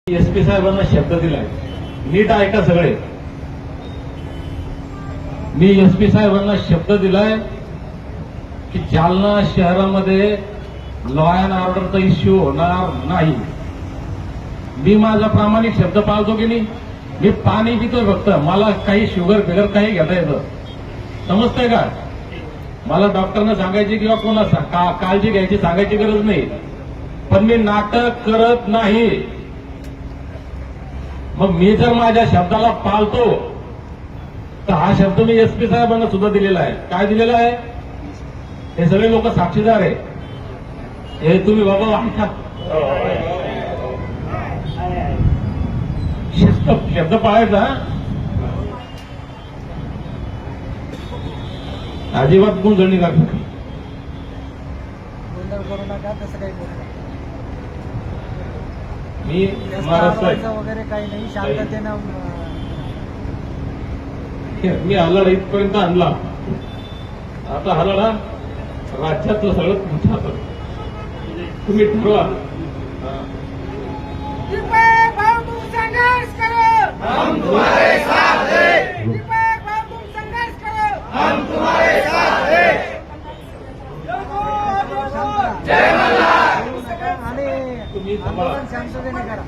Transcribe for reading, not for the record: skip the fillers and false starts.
SP साहेबांना शब्द दिलाय, नीट ऐका सगळे. मी एसपी साहेबांना शब्द दिलाय की जालना शहरामध्ये लॉ अँड ऑर्डरचा इश्यू होणार नाही. मी माझा प्रामाणिक शब्द पाळतो की नाही. मी पाणी पितोय फक्त, मला काही शुगर बिगर काही घेता येतं, समजतंय का. मला डॉक्टरनं सांगायची किंवा कोणा काळजी घ्यायची सांगायची गरज नाही, पण मी नाटक करत नाही. मग मी जर माझ्या शब्दाला पाळतो तर हा शब्द मी एसपी साहेबांना सुद्धा दिलेला आहे. काय दिलेला आहे हे सगळे लोक साक्षीदार आहे. हे तुम्ही बाबा ऐका, शब्द पाळायचा, अजिबात गुंजळणी का मी महाराष्ट्र वगैरे काही नाही, शांततेनं मी हल्ला इथपर्यंत आणला. आता हल्ला राज्यातलं सगळं मोठा तुम्ही ठरवा. संघर्ष करो, हम तुम्हारे साथ हैं. दीपक भाऊ तुम संघर्ष करो, हम तुम्हारे साथ हैं. जय मल्हार. आणि तुम्ही आंदोलन शांततेने करा.